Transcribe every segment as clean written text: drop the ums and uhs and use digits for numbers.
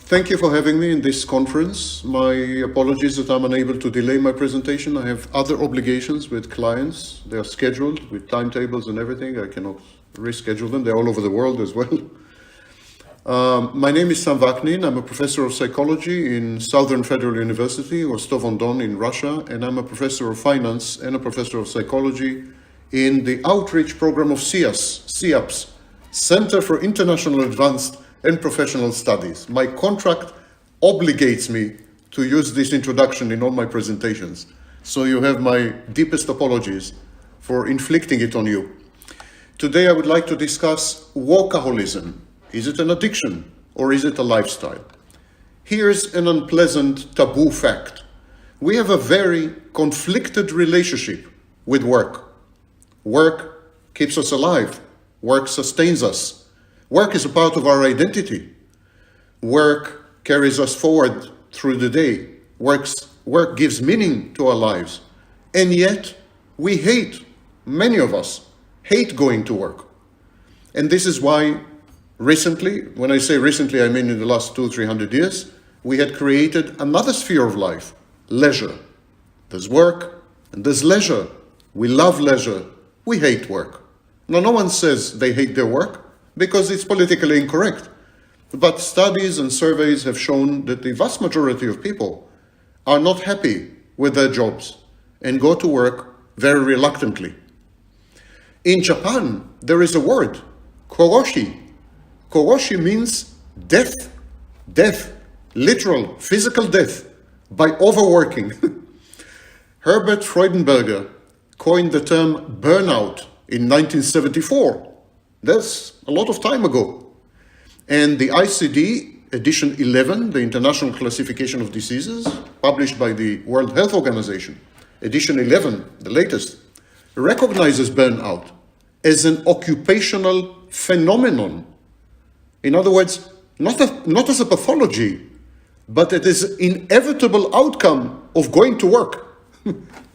Thank you for having me in this conference. My apologies that I'm unable to delay my presentation. I have other obligations with clients. They are scheduled with timetables and everything. I cannot reschedule them. They're all over the world as well. My name is Sam Vaknin. I'm a professor of psychology in Southern Federal University, Rostov-on-Don in Russia, and I'm a professor of finance and a professor of psychology in the outreach program of CIAPS, Center for International Advanced and Professional Studies. My contract obligates me to use this introduction in all my presentations, so you have my deepest apologies for inflicting it on you. Today I would like to discuss workaholism. Is it an addiction or is it a lifestyle? Here's an unpleasant taboo fact. We have a very conflicted relationship with work. Work keeps us alive. Work sustains us. Work is a part of our identity. Work carries us forward through the day. Work gives meaning to our lives. And yet, we hate, many of us, hate going to work. And this is why recently, when I say recently, I mean in the last 200-300 years, we had created another sphere of life, leisure. There's work and there's leisure. We love leisure. We hate work. Now, no one says they hate their work because it's politically incorrect. But studies and surveys have shown that the vast majority of people are not happy with their jobs and go to work very reluctantly. In Japan, there is a word, Koroshi. Koroshi means death, literal, physical death by overworking. Herbert Freudenberger coined the term burnout in 1974. That's a lot of time ago. And the ICD, edition 11, the International Classification of Diseases, published by the World Health Organization, edition 11, the latest, recognizes burnout as an occupational phenomenon. In other words, not as a pathology, but it is an inevitable outcome of going to work.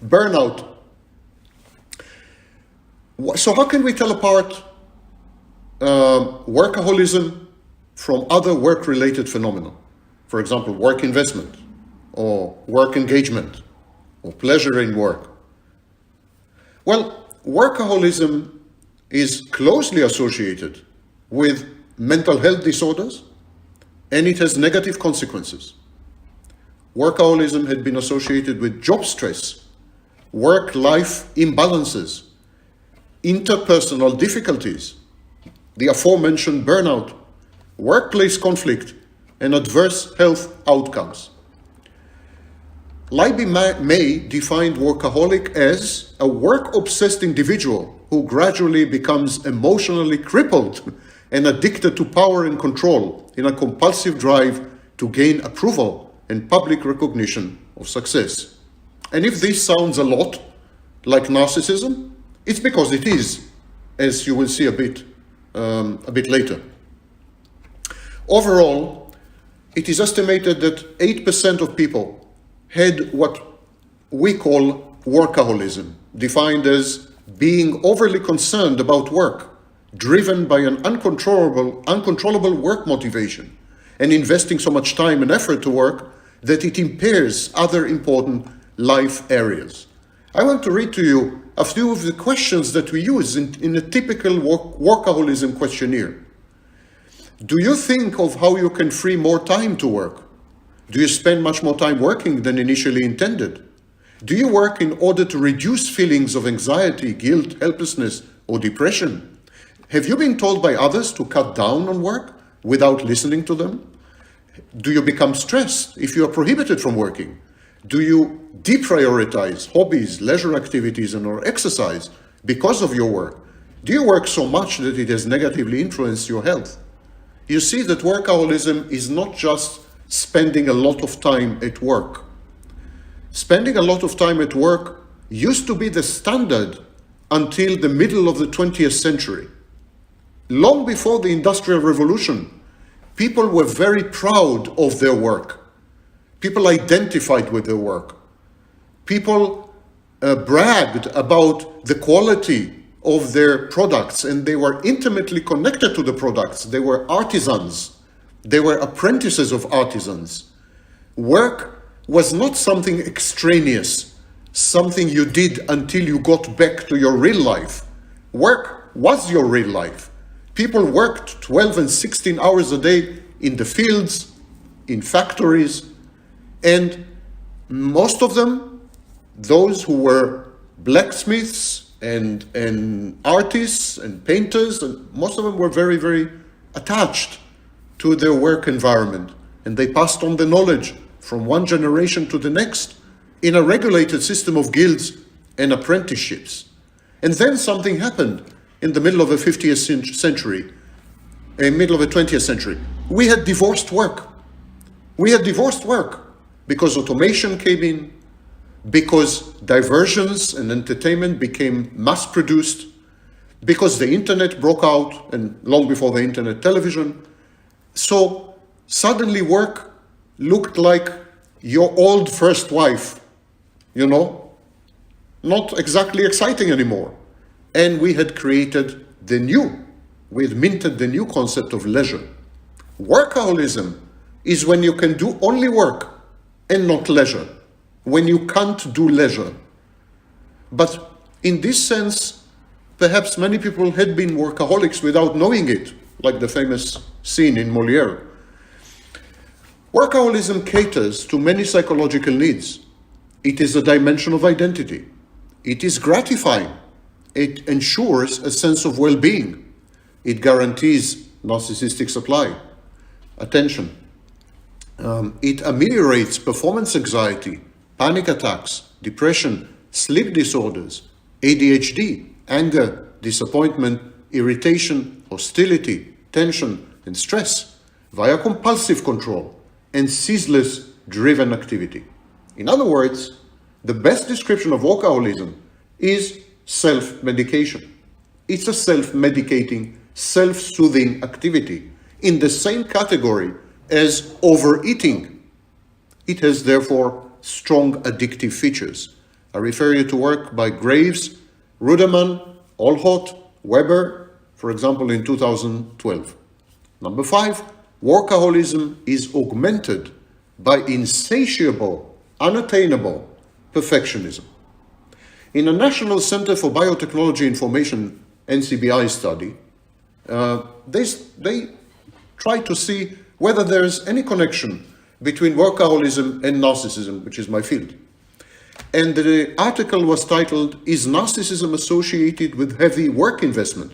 Burnout. So how can we tell apart workaholism from other work-related phenomena? For example, work investment, or work engagement, or pleasure in work. Well, workaholism is closely associated with mental health disorders, and it has negative consequences. Workaholism had been associated with job stress, work-life imbalances, interpersonal difficulties, the aforementioned burnout, workplace conflict, and adverse health outcomes. Libby May defined workaholic as a work-obsessed individual who gradually becomes emotionally crippled and addicted to power and control in a compulsive drive to gain approval and public recognition of success. And if this sounds a lot like narcissism, it's because it is, as you will see a bit later. Overall, it is estimated that 8% of people had what we call workaholism, defined as being overly concerned about work, driven by an uncontrollable work motivation, and investing so much time and effort to work that it impairs other important life areas. I want to read to you a few of the questions that we use in a typical workaholism questionnaire. Do you think of how you can free more time to work? Do you spend much more time working than initially intended? Do you work in order to reduce feelings of anxiety, guilt, helplessness, or depression? Have you been told by others to cut down on work without listening to them? Do you become stressed if you are prohibited from working? Do you deprioritize hobbies, leisure activities, or exercise because of your work? Do you work so much that it has negatively influenced your health? You see that workaholism is not just spending a lot of time at work. Spending a lot of time at work used to be the standard until the middle of the 20th century. Long before the Industrial Revolution, people were very proud of their work. People identified with their work. People bragged about the quality of their products, and they were intimately connected to the products. They were artisans. They were apprentices of artisans. Work was not something extraneous, something you did until you got back to your real life. Work was your real life. People worked 12 and 16 hours a day in the fields, in factories, and most of them, those who were blacksmiths and artists and painters, and most of them were very, very attached to their work environment. And they passed on the knowledge from one generation to the next in a regulated system of guilds and apprenticeships. And then something happened in the middle of the 50th century, middle of the 20th century. We had divorced work. We had divorced work because automation came in, because diversions and entertainment became mass-produced, because the internet broke out, and long before the internet, television. So suddenly work looked like your old first wife, you know, not exactly exciting anymore. And we had created we had minted the new concept of leisure. Workaholism is when you can do only work and not leisure, when you can't do leisure. But in this sense, perhaps many people had been workaholics without knowing it, like the famous scene in Molière. Workaholism caters to many psychological needs. It is a dimension of identity. It is gratifying. It ensures a sense of well-being. It guarantees narcissistic supply, attention. It ameliorates performance anxiety, panic attacks, depression, sleep disorders, ADHD, anger, disappointment, irritation, hostility, tension, and stress via compulsive control and ceaseless driven activity. In other words, the best description of workaholism is self-medication. It's a self-medicating, self-soothing activity in the same category as overeating. It has therefore strong addictive features. I refer you to work by Graves, Ruderman, Olhot, Weber, for example, in 2012. Number 5, workaholism is augmented by insatiable, unattainable perfectionism. In a National Center for Biotechnology Information, NCBI study, they try to see whether there is any connection between workaholism and narcissism, which is my field. And the article was titled, "Is Narcissism Associated with Heavy Work Investment?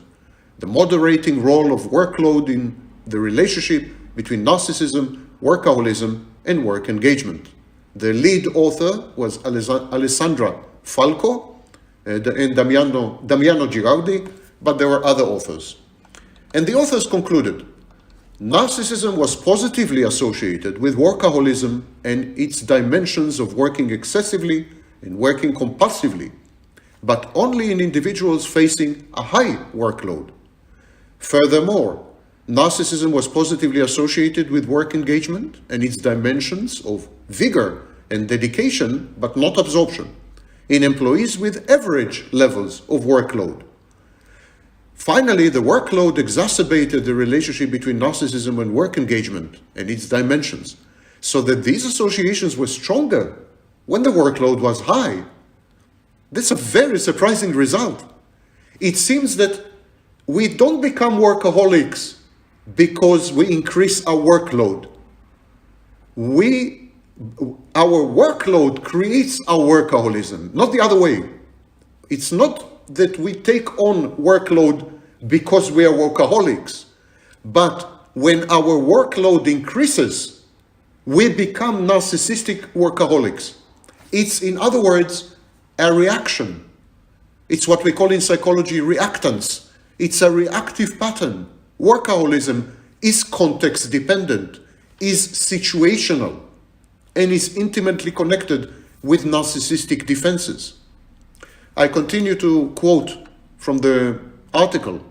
The Moderating Role of Workload in the Relationship Between Narcissism, Workaholism, and Work Engagement." The lead author was Alessandra Falco and Damiano Girardi, but there were other authors. And the authors concluded, narcissism was positively associated with workaholism and its dimensions of working excessively and working compulsively, but only in individuals facing a high workload. Furthermore, narcissism was positively associated with work engagement and its dimensions of vigor and dedication, but not absorption, in employees with average levels of workload. Finally, the workload exacerbated the relationship between narcissism and work engagement and its dimensions, so that these associations were stronger when the workload was high. That's a very surprising result. It seems that we don't become workaholics because we increase our workload. Our workload creates our workaholism, not the other way. It's not that we take on workload because we are workaholics, but when our workload increases, we become narcissistic workaholics. It's, in other words, a reaction. It's what we call in psychology reactance. It's a reactive pattern. Workaholism is context dependent, is situational, and is intimately connected with narcissistic defenses. I continue to quote from the article.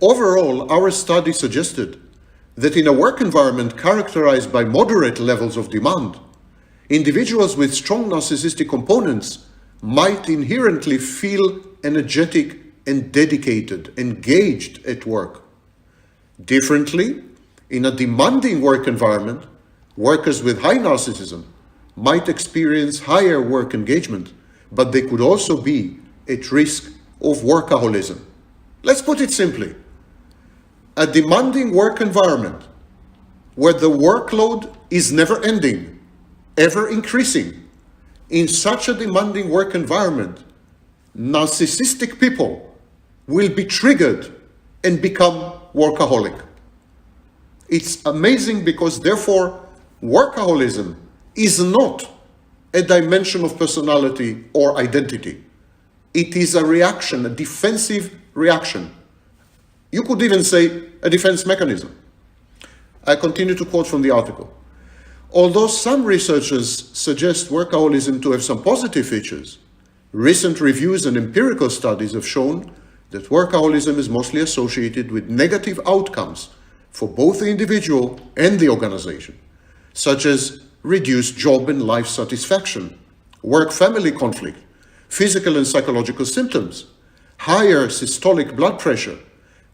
Overall, our study suggested that in a work environment characterized by moderate levels of demand, individuals with strong narcissistic components might inherently feel energetic and dedicated, engaged at work. Differently, In a demanding work environment, workers with high narcissism might experience higher work engagement, but they could also be at risk of workaholism. Let's put it simply. A demanding work environment where the workload is never ending, ever increasing. In such a demanding work environment, narcissistic people will be triggered and become workaholic. It's amazing because therefore workaholism is not a dimension of personality or identity. It is a reaction, a defensive reaction. You could even say a defense mechanism. I continue to quote from the article. Although some researchers suggest workaholism to have some positive features, recent reviews and empirical studies have shown that workaholism is mostly associated with negative outcomes for both the individual and the organization, such as reduced job and life satisfaction, work-family conflict, physical and psychological symptoms, higher systolic blood pressure,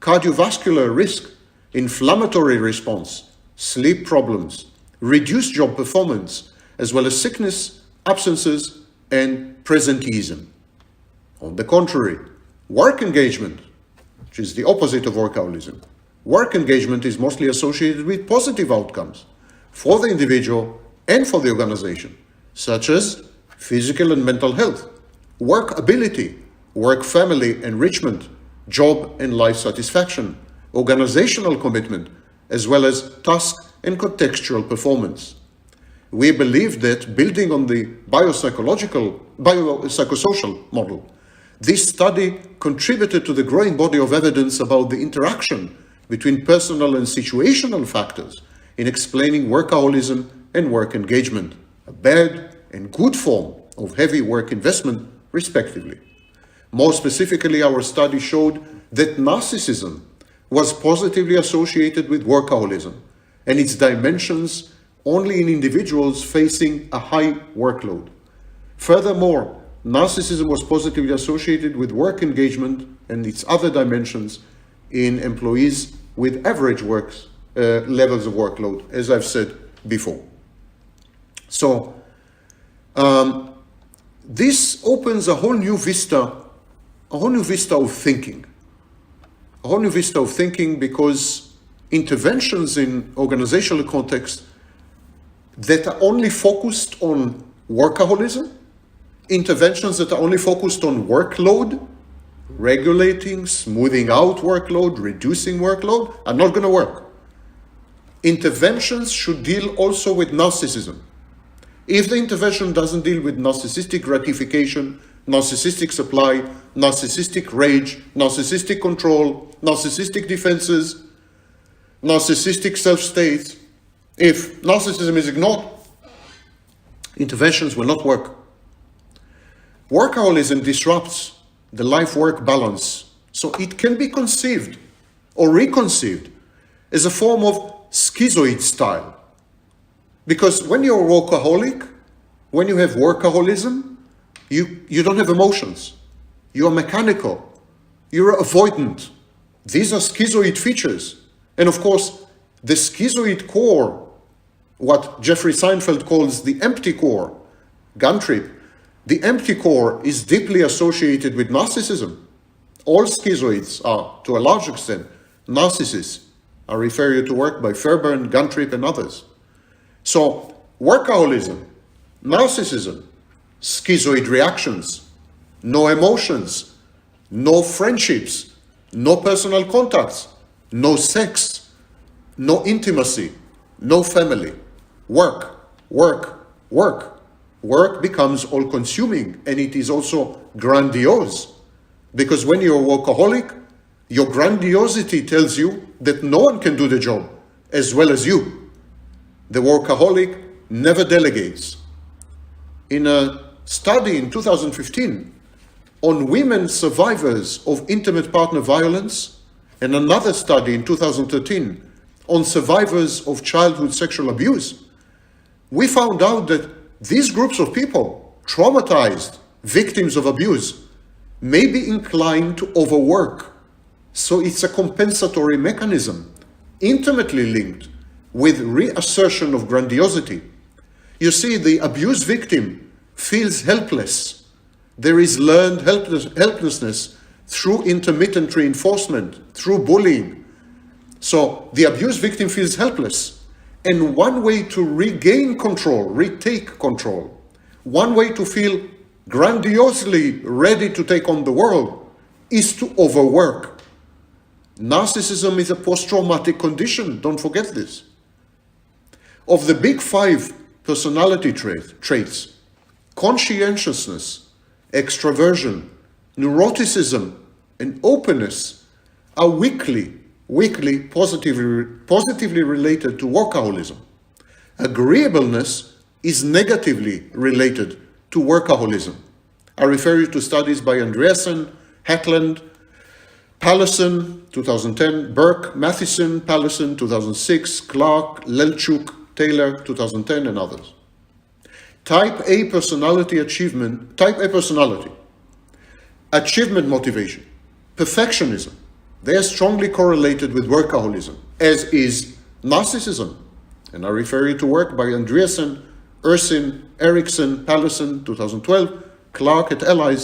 cardiovascular risk, inflammatory response, sleep problems, reduced job performance, as well as sickness, absences, and presenteeism. On the contrary, work engagement, which is the opposite of workaholism, work engagement is mostly associated with positive outcomes for the individual and for the organization, such as physical and mental health, work ability, work-family enrichment, job and life satisfaction, organizational commitment, as well as task and contextual performance. We believe that building on the biopsychosocial model, this study contributed to the growing body of evidence about the interaction between personal and situational factors in explaining workaholism and work engagement, a bad and good form of heavy work investment, respectively. More specifically, our study showed that narcissism was positively associated with workaholism and its dimensions only in individuals facing a high workload. Furthermore, narcissism was positively associated with work engagement and its other dimensions in employees with average levels of workload, as I've said before. So, this opens a whole new vista of thinking. A whole new vista of thinking because interventions in organizational context that are only focused on workaholism, interventions that are only focused on workload, regulating, smoothing out workload, reducing workload, are not going to work. Interventions should deal also with narcissism. If the intervention doesn't deal with narcissistic gratification, narcissistic supply, narcissistic rage, narcissistic control, narcissistic defenses, narcissistic self-states, if narcissism is ignored, interventions will not work. Workaholism disrupts the life-work balance, so it can be conceived or reconceived as a form of schizoid style. Because when you're a workaholic, when you have workaholism, you don't have emotions. You are mechanical. You're avoidant. These are schizoid features. And of course, the schizoid core, what Jeffrey Seinfeld calls the empty core, gun trip, the empty core is deeply associated with narcissism. All schizoids are, to a large extent, narcissists. I refer you to work by Fairbairn, Guntrip, and others. So, workaholism, narcissism, schizoid reactions, no emotions, no friendships, no personal contacts, no sex, no intimacy, no family, work, work, work. Work becomes all-consuming, and it is also grandiose. Because when you're a workaholic, your grandiosity tells you that no one can do the job as well as you. The workaholic never delegates. In a study in 2015 on women survivors of intimate partner violence, and another study in 2013 on survivors of childhood sexual abuse, we found out that these groups of people, traumatized victims of abuse, may be inclined to overwork. So it's a compensatory mechanism. intimately linked with reassertion of grandiosity. You see, the abuse victim feels helpless. There is learned helplessness through intermittent reinforcement, through bullying. So the abuse victim feels helpless. And one way to regain control, retake control, one way to feel grandiosely ready to take on the world is to overwork. Narcissism is a post-traumatic condition, don't forget this. Of the big 5 personality traits, conscientiousness, extraversion, neuroticism, and openness are weakly positively related to workaholism. Agreeableness is negatively related to workaholism. I refer you to studies by Andreasen, Hetland, Pallison, 2010, Burke, Matheson, Pallison, 2006, Clark, Lelchuk, Taylor, 2010, and others. Type A personality, achievement motivation, perfectionism, they are strongly correlated with workaholism, as is narcissism. And I refer you to work by Andreasen, Ursin, Erickson, Pallison, 2012, Clark et al.,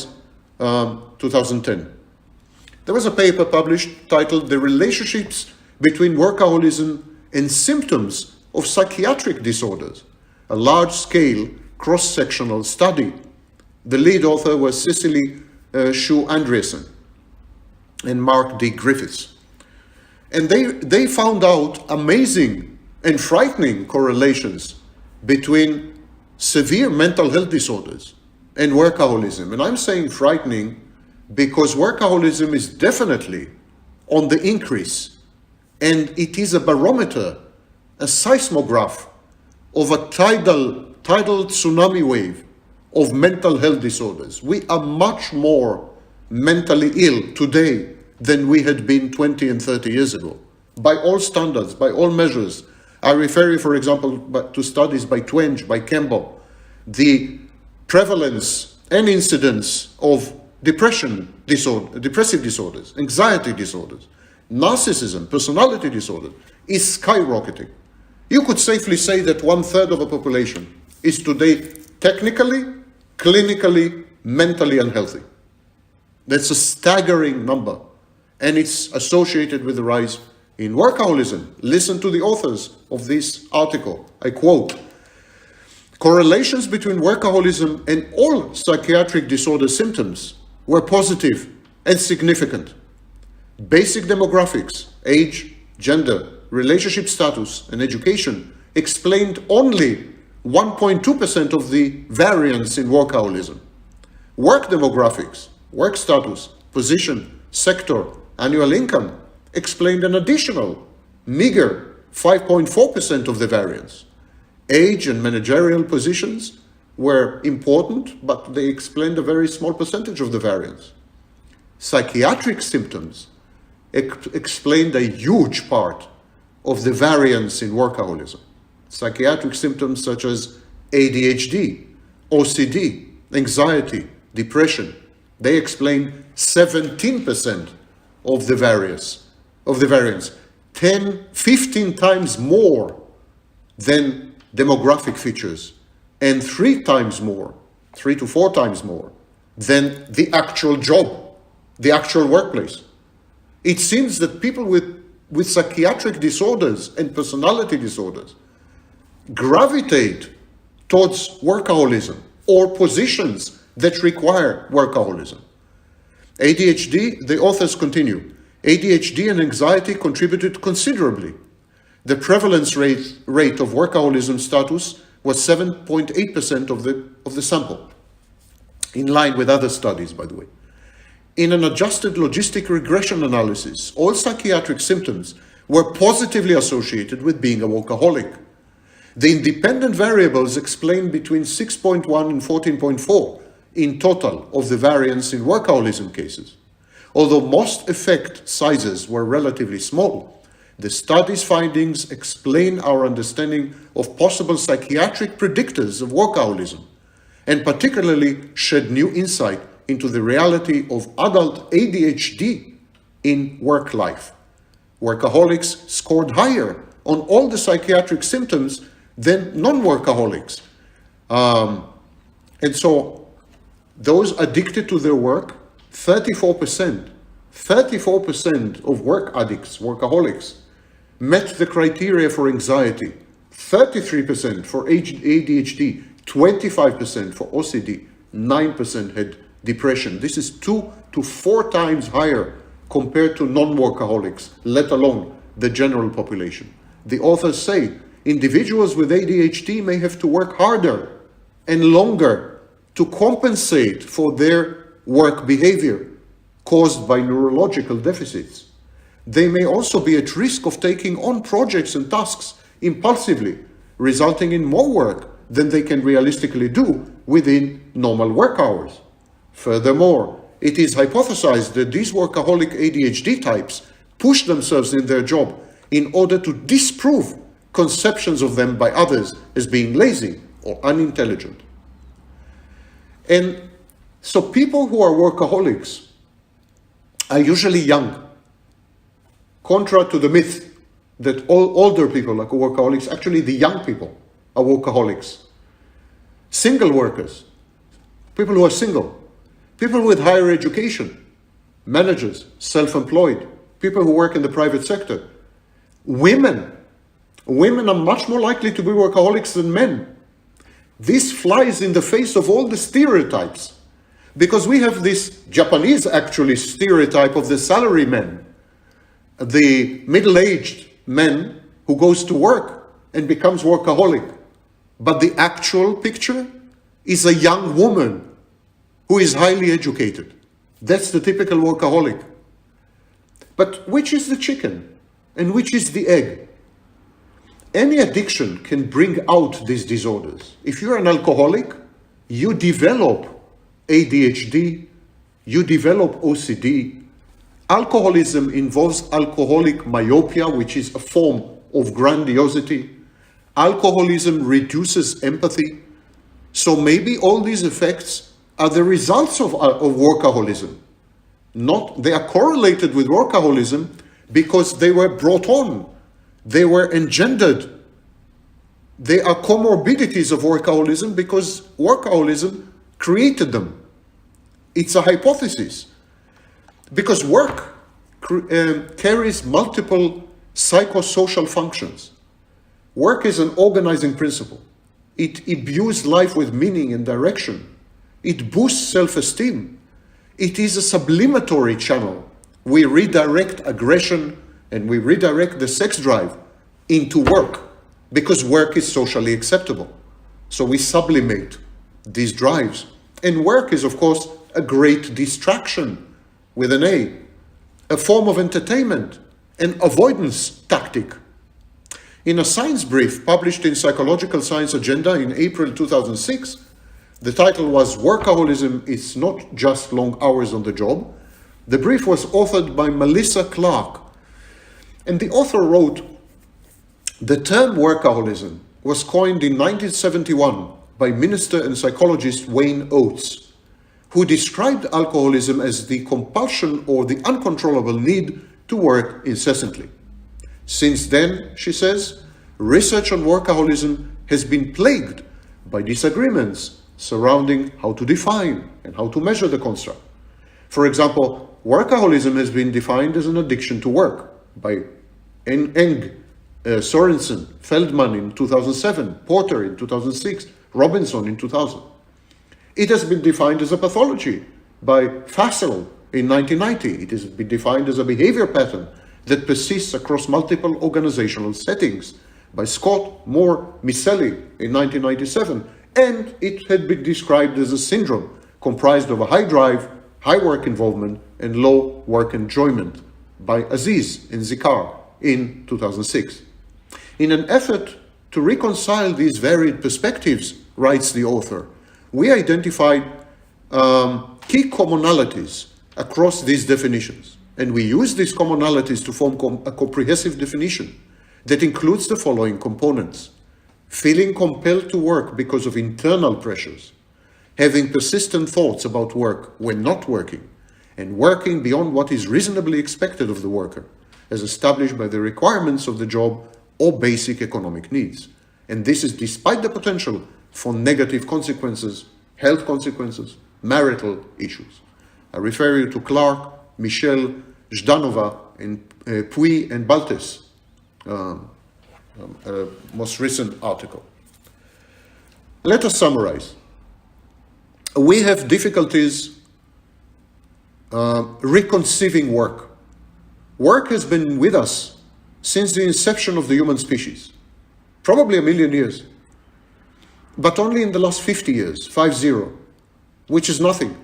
2010. There was a paper published titled The Relationships Between Workaholism and Symptoms of Psychiatric Disorders, a large-scale cross-sectional study. The lead author was Cecily Shu Andreasen and Mark D. Griffiths. And they found out amazing and frightening correlations between severe mental health disorders and workaholism. And I'm saying frightening because workaholism is definitely on the increase, and it is a barometer, a seismograph of a tidal tsunami wave of mental health disorders. We are much more mentally ill today than we had been 20 and 30 years ago, by all standards, by all measures. I refer you, for example, to studies by Twenge, by Campbell, the prevalence and incidence of depressive disorders, anxiety disorders, narcissism, personality disorder is skyrocketing. You could safely say that 1/3 of a population is today technically, clinically, mentally unhealthy. That's a staggering number, and it's associated with the rise in workaholism. Listen to the authors of this article. I quote, "Correlations between workaholism and all psychiatric disorder symptoms were positive and significant. Basic demographics, age, gender, relationship status, and education explained only 1.2% of the variance in workaholism. Work demographics, work status, position, sector, annual income explained an additional meager 5.4% of the variance. Age and managerial positions were important, but they explained a very small percentage of the variance. Psychiatric symptoms explained a huge part of the variance in workaholism. Psychiatric symptoms such as ADHD, OCD, anxiety, depression, they explain 17% of the variance, 15 times more than demographic features, and 3 to 4 times more than the actual job, the actual workplace. It seems that people with psychiatric disorders and personality disorders gravitate towards workaholism or positions that require workaholism. ADHD, the authors continue, ADHD and anxiety contributed considerably. The prevalence rate of workaholism status was 7.8% of the sample, in line with other studies, by the way. In an adjusted logistic regression analysis, all psychiatric symptoms were positively associated with being a workaholic. The independent variables explain between 6.1 and 14.4 in total of the variance in workaholism cases. Although most effect sizes were relatively small, the study's findings explain our understanding of possible psychiatric predictors of workaholism, and particularly shed new insight into the reality of adult ADHD in work life. Workaholics scored higher on all the psychiatric symptoms than non-workaholics. And so those addicted to their work, 34% of work addicts, workaholics, met the criteria for anxiety, 33% for ADHD, 25% for OCD, 9% had depression. This is 2 to 4 times higher compared to non-workaholics, let alone the general population. The authors say individuals with ADHD may have to work harder and longer to compensate for their work behavior caused by neurological deficits. They may also be at risk of taking on projects and tasks impulsively, resulting in more work than they can realistically do within normal work hours. Furthermore, it is hypothesized that these workaholic ADHD types push themselves in their job in order to disprove conceptions of them by others as being lazy or unintelligent. And so people who are workaholics are usually young, contra to the myth that all older people are workaholics. Actually, the young people are workaholics. Single workers, people who are single, people with higher education, managers, self-employed, people who work in the private sector. Women are much more likely to be workaholics than men. This flies in the face of all the stereotypes, because we have this Japanese actually stereotype of the salaryman, the middle-aged man who goes to work and becomes workaholic. But the actual picture is a young woman who is highly educated. That's the typical workaholic. But which is the chicken and which is the egg? Any addiction can bring out these disorders. If you're an alcoholic, you develop ADHD, you develop OCD. Alcoholism involves alcoholic myopia, which is a form of grandiosity. Alcoholism reduces empathy. So maybe all these effects are the results of workaholism. They are correlated with workaholism because they were brought on. They were engendered. They are comorbidities of workaholism because workaholism created them. It's a hypothesis. Because work carries multiple psychosocial functions. Work is an organizing principle. It imbues life with meaning and direction. It boosts self-esteem. It is a sublimatory channel. We redirect aggression and we redirect the sex drive into work because work is socially acceptable. So we sublimate these drives. And work is, of course, a great distraction with an A form of entertainment, an avoidance tactic. In a science brief published in Psychological Science Agenda in April 2006, the title was "Workaholism is not just long hours on the job." The brief was authored by Melissa Clark. And the author wrote, "The term workaholism was coined in 1971 by minister and psychologist Wayne Oates, who described alcoholism as the compulsion or the uncontrollable need to work incessantly. Since then," she says, "research on workaholism has been plagued by disagreements surrounding how to define and how to measure the construct. For example, workaholism has been defined as an addiction to work by Eng, Sorensen, Feldman in 2007, Porter in 2006, Robinson in 2000. It has been defined as a pathology by Fassel in 1990. It has been defined as a behavior pattern that persists across multiple organizational settings by Scott, Moore, Micelli in 1997. And it had been described as a syndrome comprised of a high drive, high work involvement, and low work enjoyment by Aziz and Zikar in 2006. In an effort to reconcile these varied perspectives, writes the author, we identified key commonalities across these definitions, and we use these commonalities to form a comprehensive definition that includes the following components: feeling compelled to work because of internal pressures, having persistent thoughts about work when not working, and working beyond what is reasonably expected of the worker, as established by the requirements of the job or basic economic needs. And this is despite the potential for negative consequences, health consequences, marital issues. I refer you to Clark, Michel, Zhdanova, and Puy and Baltes, most recent article. Let us summarize. We have difficulties reconceiving work. Work has been with us since the inception of the human species, probably 1 million years, but only in the last 50 years, 50, which is nothing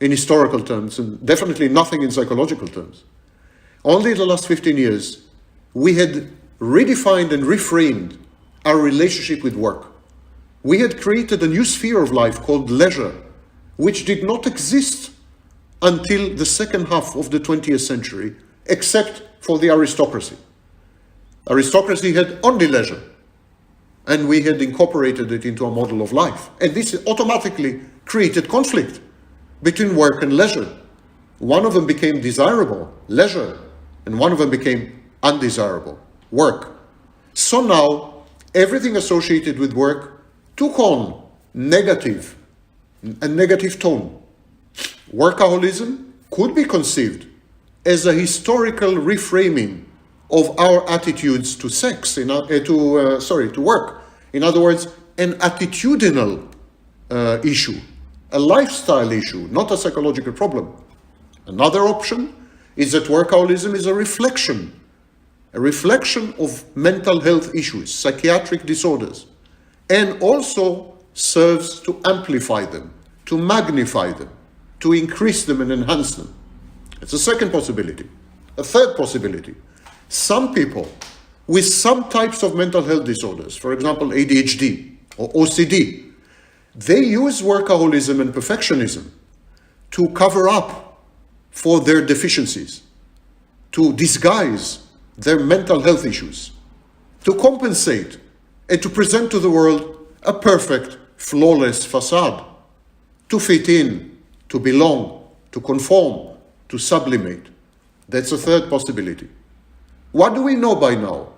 in historical terms and definitely nothing in psychological terms. Only in the last 15 years, we had redefined and reframed our relationship with work. We had created a new sphere of life called leisure, which did not exist until the second half of the 20th century, except for the aristocracy. Aristocracy had only leisure, and we had incorporated it into a model of life. And this automatically created conflict between work and leisure. One of them became desirable, leisure, and one of them became undesirable, work. So now, everything associated with work took on a negative tone. Workaholism could be conceived as a historical reframing of our attitudes to to work. In other words, an attitudinal issue, a lifestyle issue, not a psychological problem. Another option is that workaholism is a reflection of mental health issues, psychiatric disorders, and also serves to amplify them, to magnify them, to increase them and enhance them. It's a second possibility. A third possibility. Some people with some types of mental health disorders, for example, ADHD or OCD, they use workaholism and perfectionism to cover up for their deficiencies, to disguise their mental health issues, to compensate and to present to the world a perfect, flawless facade, to fit in, to belong, to conform, to sublimate. That's a third possibility. What do we know by now?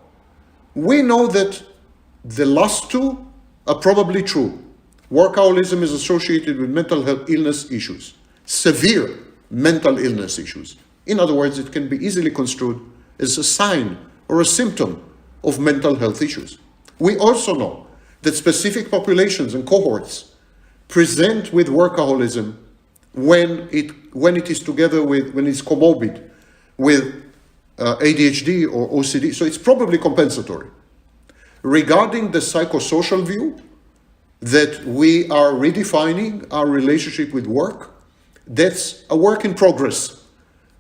We know that the last two are probably true. Workaholism is associated with mental health illness issues, severe mental illness issues. In other words, it can be easily construed as a sign or a symptom of mental health issues. We also know that specific populations and cohorts present with workaholism when it is together with, when it's comorbid with ADHD or OCD, so it's probably compensatory. Regarding the psychosocial view, that we are redefining our relationship with work, that's a work in progress.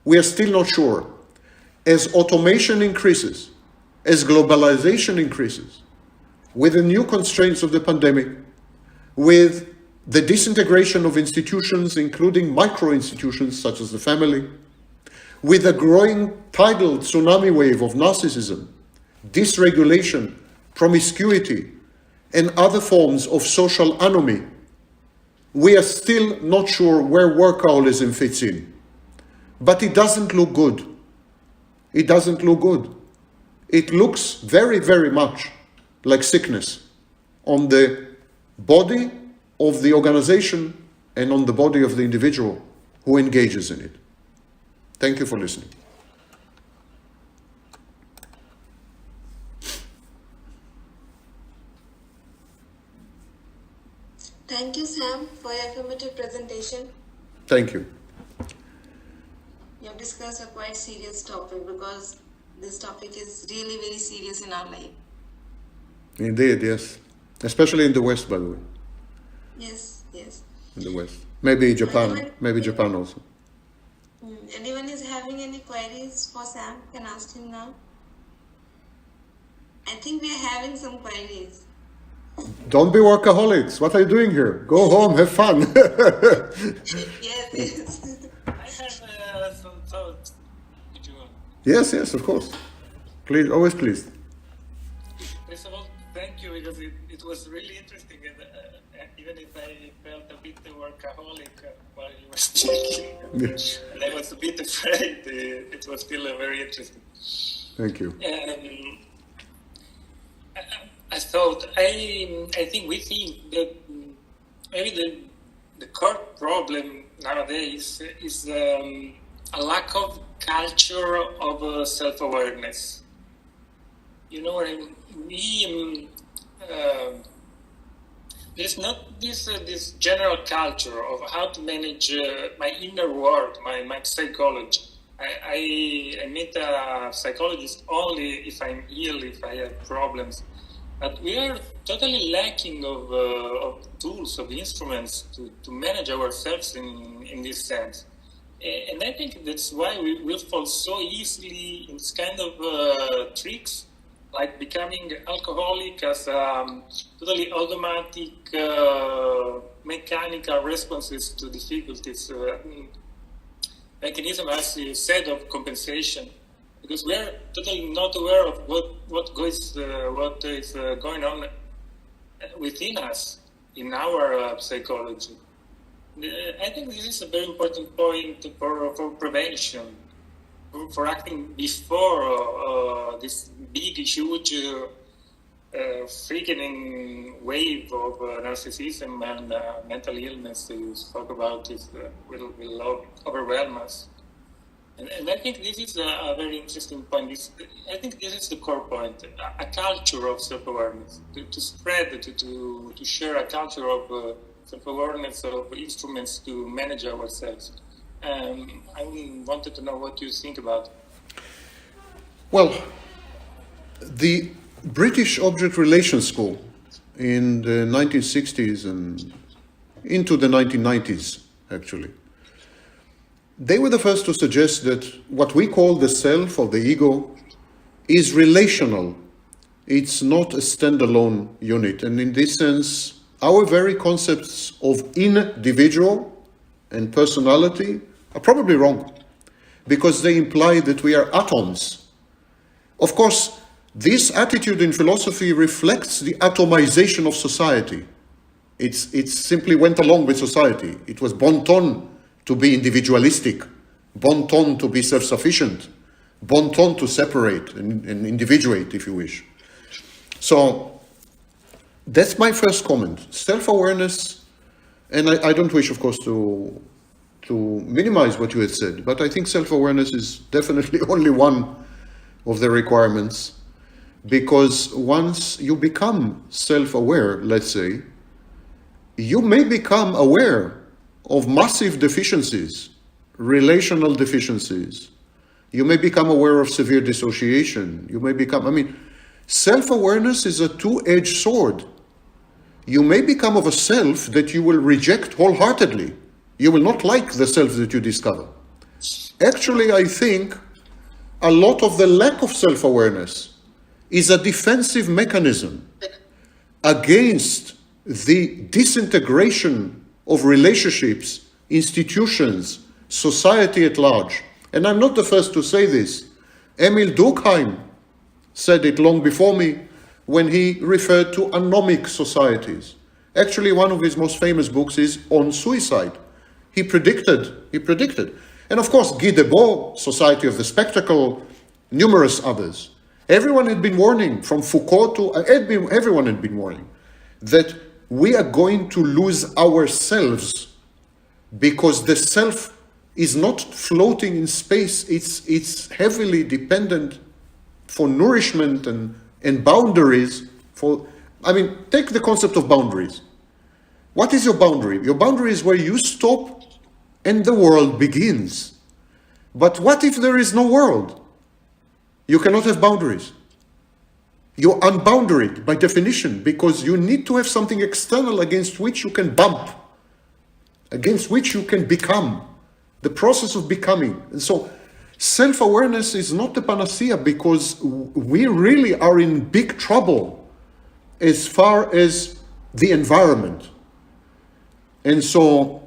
We are still not sure. As automation increases, as globalization increases, with the new constraints of the pandemic, with the disintegration of institutions, including micro-institutions such as the family, with a growing tidal tsunami wave of narcissism, dysregulation, promiscuity, and other forms of social anomie, we are still not sure where workaholism fits in. But it doesn't look good. It doesn't look good. It looks very, very much like sickness on the body of the organization and on the body of the individual who engages in it. Thank you for listening. Thank you, Sam, for your affirmative presentation. Thank you. You have discussed a quite serious topic because this topic is really very serious in our life. Indeed, yes. Especially in the West, by the way. Yes, yes. In the West. Maybe Japan. Maybe Japan also. Anyone is having any queries for Sam? Can ask him now. I think we are having some queries. Don't be workaholics. What are you doing here? Go home, have fun. Yes, yes. I have some thoughts. If you want. Yes, of course. Please, always pleased. First of all, thank you because it was really interesting, and even if I felt a bit workaholic while you were speaking, and I was a bit afraid, it was still very interesting. Thank you. I thought, I think we think that maybe the core problem nowadays is a lack of culture of self-awareness. You know, there's not this general culture of how to manage my inner world, my psychology. I meet a psychologist only if I'm ill, if I have problems. But we are totally lacking of tools, of instruments to manage ourselves in this sense. And I think that's why we will fall so easily in this kind of tricks, like becoming alcoholic as totally automatic, mechanical responses to difficulties. Mechanism, as you said, of compensation, because we are totally not aware of what is going on within us in our psychology. I think this is a very important point for prevention, for acting before this big, huge, freaking wave of narcissism and mental illness you spoke about will overwhelm us. And I think this is a very interesting point. I think this is the core point, a culture of self-awareness, to spread, to share a culture of self-awareness, of instruments to manage ourselves. I wanted to know what you think about it. Well, the British Object Relations School in the 1960s and into the 1990s, actually, they were the first to suggest that what we call the self or the ego is relational. It's not a standalone unit. And in this sense, our very concepts of individual and personality are probably wrong, because they imply that we are atoms. Of course, this attitude in philosophy reflects the atomization of society. It simply went along with society. It was bon ton to be individualistic, bon ton to be self-sufficient, bon ton to separate and individuate, if you wish. So that's my first comment. Self-awareness, and I don't wish, of course, to minimize what you had said, but I think self-awareness is definitely only one of the requirements, because once you become self-aware, let's say, you may become aware of massive deficiencies, relational deficiencies. You may become aware of severe dissociation. You may become, self-awareness is a two-edged sword. You may become of a self that you will reject wholeheartedly. You will not like the self that you discover. Actually, I think a lot of the lack of self-awareness is a defensive mechanism against the disintegration of relationships, institutions, society at large. And I'm not the first to say this. Emil Durkheim said it long before me when he referred to anomic societies. Actually, one of his most famous books is on suicide. He predicted. And of course, Guy Debord, Society of the Spectacle, numerous others. Everyone had been warning, from Foucault to everyone had been warning, that we are going to lose ourselves, because the self is not floating in space. It's heavily dependent for nourishment and boundaries. Take the concept of boundaries. What is your boundary? Your boundary is where you stop and the world begins. But what if there is no world? You cannot have boundaries. You're unboundaried by definition, because you need to have something external against which you can bump, against which you can become, the process of becoming. And so self-awareness is not the panacea, because we really are in big trouble as far as the environment. And so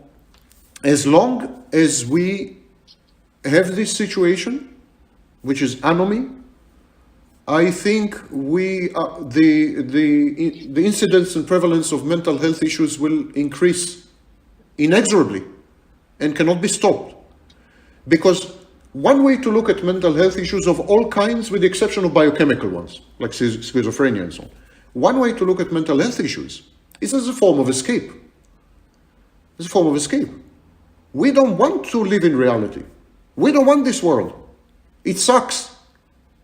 as long as we have this situation, which is anomy, I think the incidence and prevalence of mental health issues will increase inexorably and cannot be stopped. Because One way to look at mental health issues of all kinds, with the exception of biochemical ones, like schizophrenia and so on. One way to look at mental health issues is as a form of escape. It's a form of escape. We don't want to live in reality. We don't want this world. It sucks.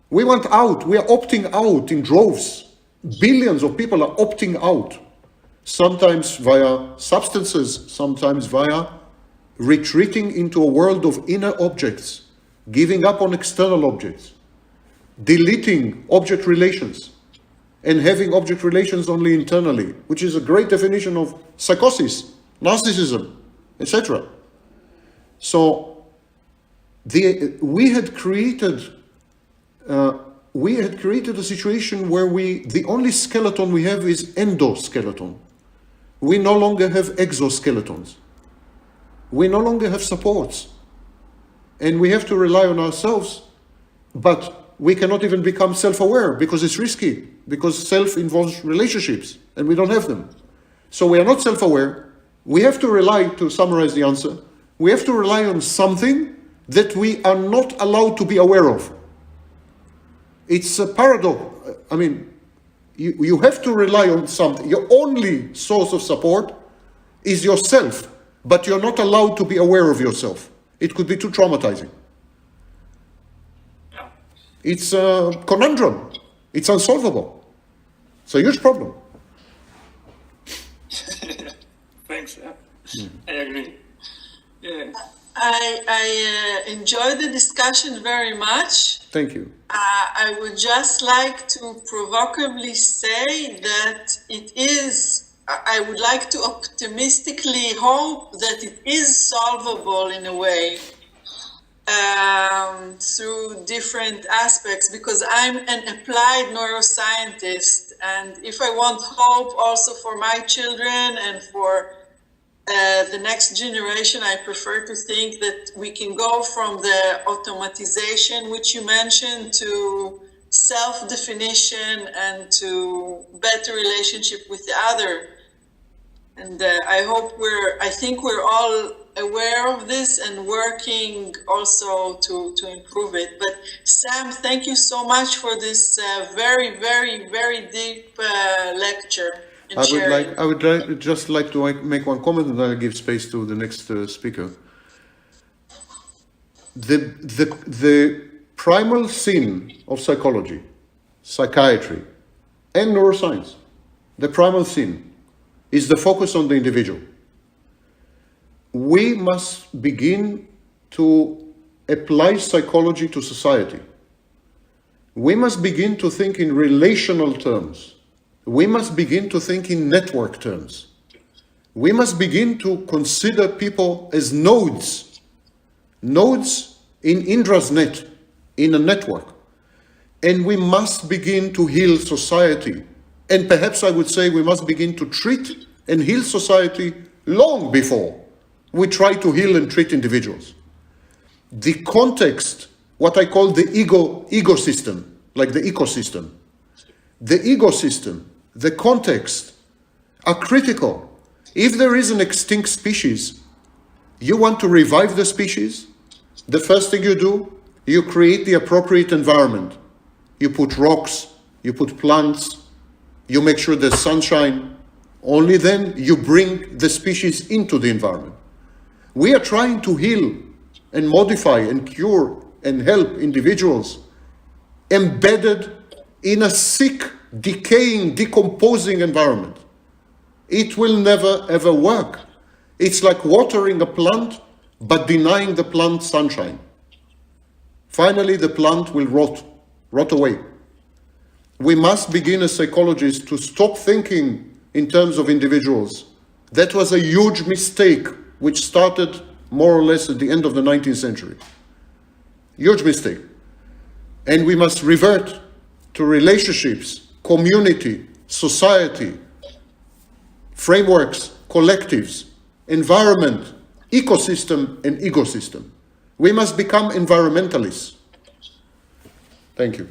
We want out. We are opting out in droves. Billions of people are opting out. Sometimes via substances, sometimes via retreating into a world of inner objects, giving up on external objects, deleting object relations, and having object relations only internally, which is a great definition of psychosis, narcissism, etc. So we had created a situation where the only skeleton we have is endoskeleton. We no longer have exoskeletons. We no longer have supports. And we have to rely on ourselves, but we cannot even become self-aware because it's risky, because self involves relationships and we don't have them. So we are not self-aware. We have to rely, to summarize the answer, we have to rely on something that we are not allowed to be aware of. It's a paradox. I mean, you have to rely on something. Your only source of support is yourself, but you're not allowed to be aware of yourself. It could be too traumatizing. It's a conundrum. It's unsolvable. It's a huge problem. Thanks. I agree. Yeah. I enjoyed the discussion very much. Thank you. I would just like to provocatively say that I would like to optimistically hope that it is solvable in a way through different aspects, because I'm an applied neuroscientist, and if I want hope also for my children and for the next generation, I prefer to think that we can go from the automatization, which you mentioned, to self-definition and to better relationship with the other. And I think we're all aware of this and working also to improve it. But Sam, thank you so much for this very, very, very deep lecture. I would just like to make one comment, and then I'll give space to the next speaker. The primal sin of psychology, psychiatry, and neuroscience, the primal sin is the focus on the individual. We must begin to apply psychology to society. We must begin to think in relational terms. We must begin to think in network terms. We must begin to consider people as nodes in Indra's net, in a network. And we must begin to heal society. And perhaps I would say we must begin to treat and heal society long before we try to heal and treat individuals. The context, what I call the ecosystem, like the ecosystem, the context are critical. If there is an extinct species, you want to revive the species, the first thing you do, you create the appropriate environment. You put rocks, you put plants, you make sure there's sunshine. Only then you bring the species into the environment. We are trying to heal and modify and cure and help individuals embedded in a sick, decaying, decomposing environment. It will never ever work. It's like watering a plant but denying the plant sunshine. Finally, the plant will rot away. We must begin as psychologists to stop thinking in terms of individuals. That was a huge mistake which started more or less at the end of the 19th century. Huge mistake. And we must revert to relationships, community, society, frameworks, collectives, environment, ecosystem, and ecosystem. We must become environmentalists. Thank you.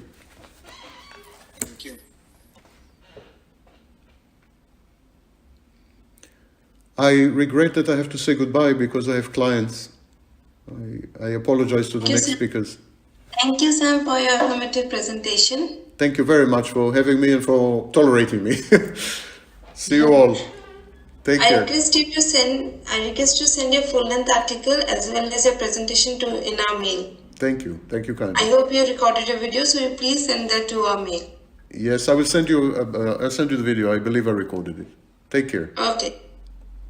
Thank you. I regret that I have to say goodbye because I have clients. I apologize to the Thank you, next sir. speakers. Thank you, Sam, for your informative presentation. Thank you very much for having me and for tolerating me. See you all. Take I care. request you to send your full-length article as well as your presentation in our mail. Thank you. Thank you kindly. I hope you recorded your video, so you please send that to our mail. Yes, I will send you. I'll send you the video. I believe I recorded it. Take care. Okay.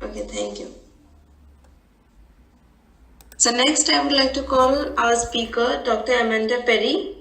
Okay, thank you. So next I would like to call our speaker, Dr. Amanda Perry.